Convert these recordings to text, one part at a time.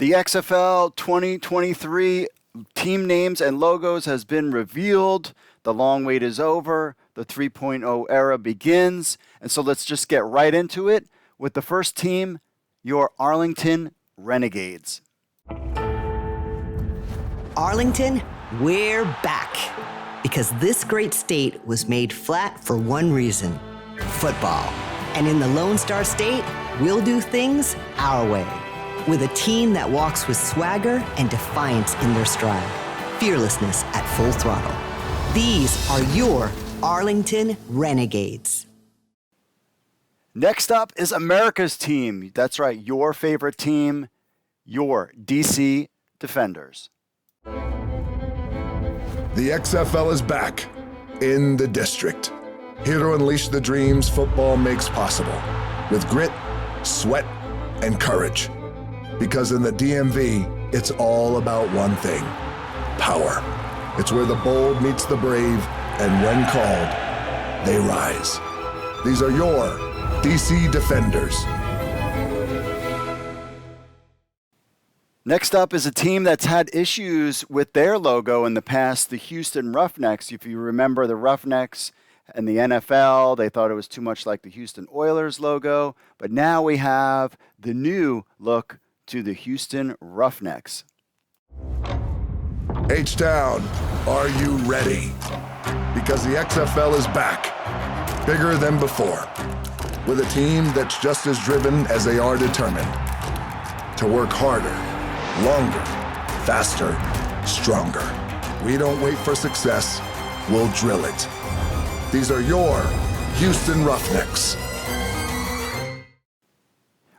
The XFL 2023 team names and logos has been revealed. The long wait is over. The 3.0 era begins. And so let's just get right into it with the first team, your Arlington Renegades. Arlington, we're back. Because this great state was made flat for one reason: football. And in the Lone Star State, we'll do things our way. With a team that walks with swagger and defiance in their stride. Fearlessness at full throttle. These are your Arlington Renegades. Next up is America's team. That's right, your favorite team, your DC Defenders. The XFL is back in the district. Here to unleash the dreams football makes possible with grit, sweat, and courage. Because in the DMV, it's all about one thing: power. It's where the bold meets the brave, and when called, they rise. These are your DC Defenders. Next up is a team that's had issues with their logo in the past, the Houston Roughnecks. If you remember the Roughnecks and the NFL, they thought it was too much like the Houston Oilers logo. But now we have the new look to the Houston Roughnecks. H-Town, are you ready? Because the XFL is back, bigger than before, with a team that's just as driven as they are determined to work harder, longer, faster, stronger. We don't wait for success, we'll drill it. These are your Houston Roughnecks.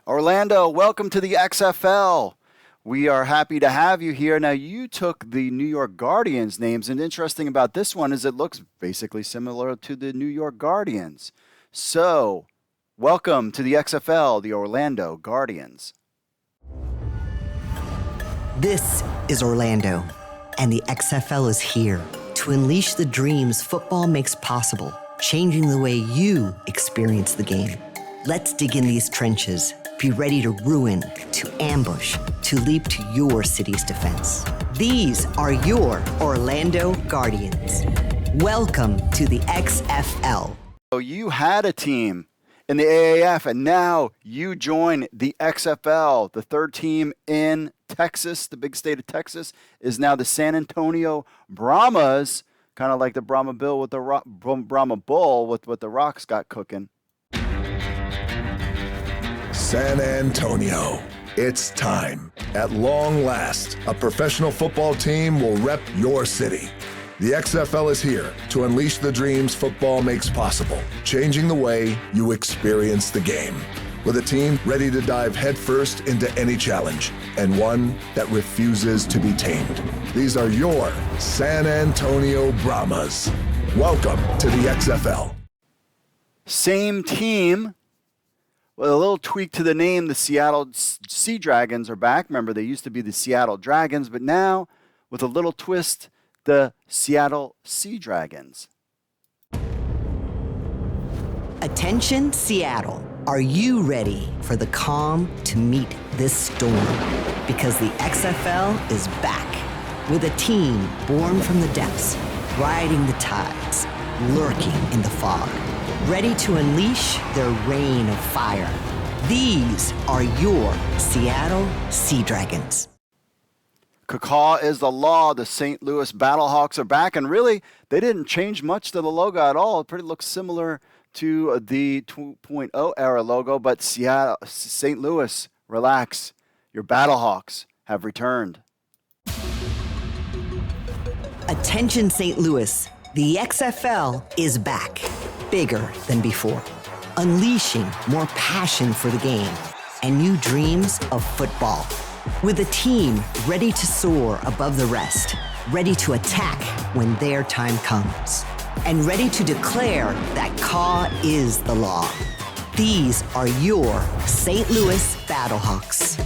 Orlando, welcome to the XFL. We are happy to have you here. Now, you took the New York Guardians names, and interesting about this one is it looks basically similar to the New York Guardians. So, welcome to the XFL, the Orlando Guardians. This is Orlando, and the XFL is here to unleash the dreams football makes possible, changing the way you experience the game. Let's dig in these trenches. Be ready to ruin, to ambush, to leap to your city's defense. These are your Orlando Guardians. Welcome to the XFL. So you had a team in the AAF, and now you join the XFL. The third team in Texas, the big state of Texas, is now the San Antonio Brahmas, kind of like the Brahma Bill with the Brahma Bull with what the Rocks got cooking. San Antonio, it's time. At long last, a professional football team will rep your city. The XFL is here to unleash the dreams football makes possible, changing the way you experience the game. With a team ready to dive headfirst into any challenge, and one that refuses to be tamed. These are your San Antonio Brahmas. Welcome to the XFL. Same team. With a little tweak to the name, the Seattle Sea Dragons are back. Remember, they used to be the Seattle Dragons, but now, with a little twist, the Seattle Sea Dragons. Attention, Seattle. Are you ready for the calm to meet this storm? Because the XFL is back with a team born from the depths, riding the tides, lurking in the fog, ready to unleash their reign of fire. These are your Seattle Sea Dragons. Kickoff is the law. The St. Louis Battlehawks are back, and really, they didn't change much to the logo at all. It pretty looks similar to the 2.0 era logo, but St. Louis, relax. Your Battlehawks have returned. Attention, St. Louis. The XFL is back, bigger than before, unleashing more passion for the game and new dreams of football. With a team ready to soar above the rest, ready to attack when their time comes, and ready to declare that Caw is the law. These are your St. Louis Battlehawks.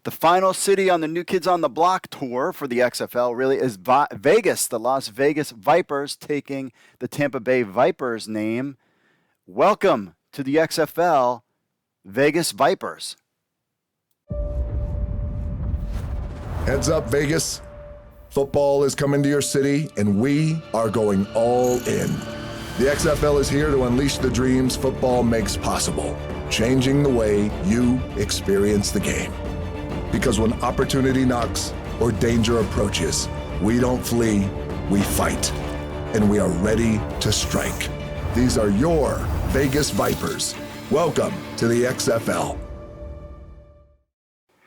The final city on the New Kids on the Block tour for the XFL really is Vegas, the Las Vegas Vipers, taking the Tampa Bay Vipers name. Welcome to the XFL, Vegas Vipers. Heads up, Vegas. Football is coming to your city, and we are going all in. The XFL is here to unleash the dreams football makes possible, changing the way you experience the game. Because when opportunity knocks or danger approaches, we don't flee, we fight. And we are ready to strike. These are your Vegas Vipers. Welcome to the XFL.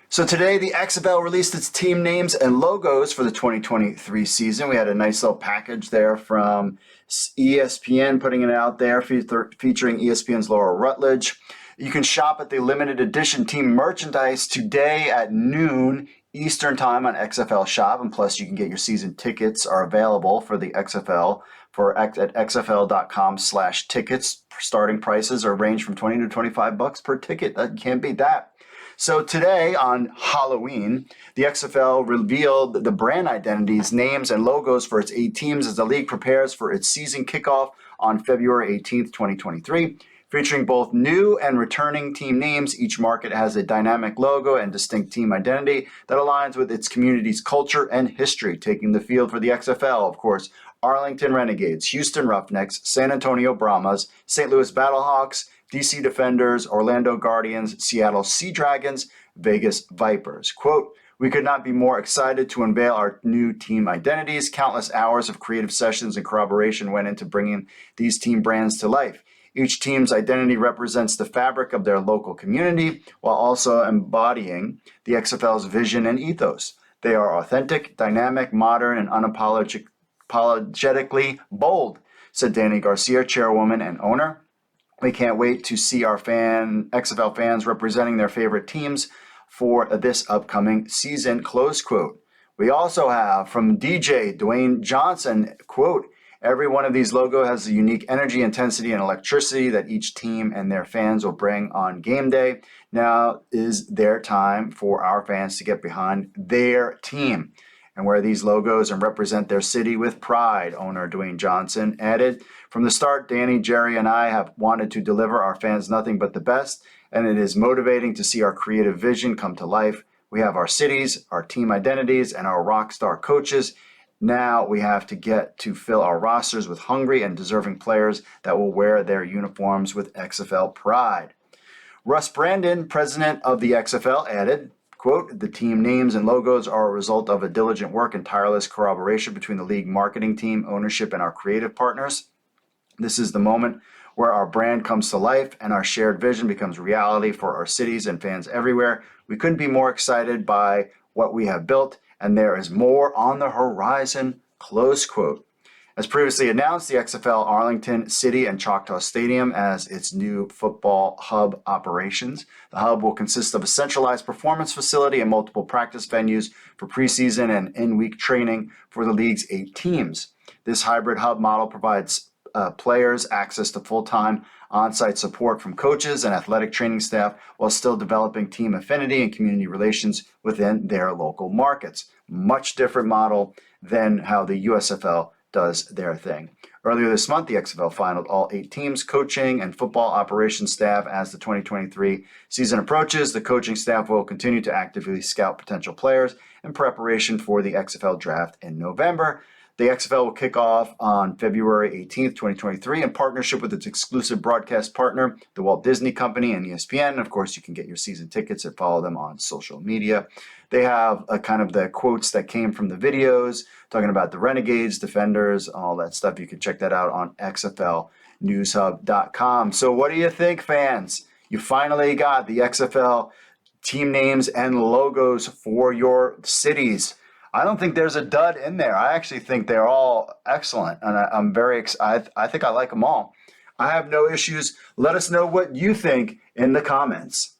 So today, the XFL released its team names and logos for the 2023 season. We had a nice little package there from ESPN putting it out there, featuring ESPN's Laura Rutledge. You can shop at the limited edition team merchandise today at noon Eastern Time on XFL Shop, and plus you can get your season tickets are available for the XFL at xfl.com/tickets. Starting prices are range from $20 to $25 per ticket. That can't beat that. So today on Halloween, the XFL revealed the brand identities, names, and logos for its 8 teams as the league prepares for its season kickoff on February 18th, 2023. Featuring both new and returning team names, each market has a dynamic logo and distinct team identity that aligns with its community's culture and history. Taking the field for the XFL, of course, Arlington Renegades, Houston Roughnecks, San Antonio Brahmas, St. Louis Battlehawks, DC Defenders, Orlando Guardians, Seattle Sea Dragons, Vegas Vipers. Quote, "We could not be more excited to unveil our new team identities. Countless hours of creative sessions and corroboration went into bringing these team brands to life. Each team's identity represents the fabric of their local community while also embodying the XFL's vision and ethos. They are authentic, dynamic, modern, and unapologetically bold," said Dany Garcia, Chairwoman and Owner. "We can't wait to see our XFL fans representing their favorite teams for this upcoming season," close quote. We also have from DJ Dwayne Johnson, quote, "Every one of these logos has a unique energy, intensity, and electricity that each team and their fans will bring on game day. Now is their time for our fans to get behind their team and wear these logos and represent their city with pride," owner Dwayne Johnson added. "From the start, Danny, Jerry, and I have wanted to deliver our fans nothing but the best, and it is motivating to see our creative vision come to life. We have our cities, our team identities, and our rock star coaches. Now we have to get to fill our rosters with hungry and deserving players that will wear their uniforms with XFL pride." Russ Brandon, president of the XFL, added, quote, "The team names and logos are a result of a diligent work and tireless corroboration between the league marketing team, ownership, and our creative partners. This is the moment where our brand comes to life and our shared vision becomes reality for our cities and fans everywhere. We couldn't be more excited by what we have built, and there is more on the horizon," close quote. As previously announced, the XFL Arlington City and Choctaw Stadium as its new football hub operations. The hub will consist of a centralized performance facility and multiple practice venues for preseason and in-week training for the league's 8 teams. This hybrid hub model provides players access to full-time on-site support from coaches and athletic training staff while still developing team affinity and community relations within their local markets. Much different model than how the USFL does their thing. Earlier this month, the XFL finaled all 8 teams, coaching, and football operations staff as the 2023 season approaches. The coaching staff will continue to actively scout potential players in preparation for the XFL draft in November. The XFL will kick off on February 18th, 2023 in partnership with its exclusive broadcast partner, the Walt Disney Company and ESPN. Of course, you can get your season tickets and follow them on social media. They have kind of the quotes that came from the videos, talking about the Renegades, Defenders, all that stuff. You can check that out on xflnewshub.com. So what do you think, fans? You finally got the XFL team names and logos for your cities. I don't think there's a dud in there. I actually think they're all excellent, and I'm very excited. I think I like them all. I have no issues. Let us know what you think in the comments.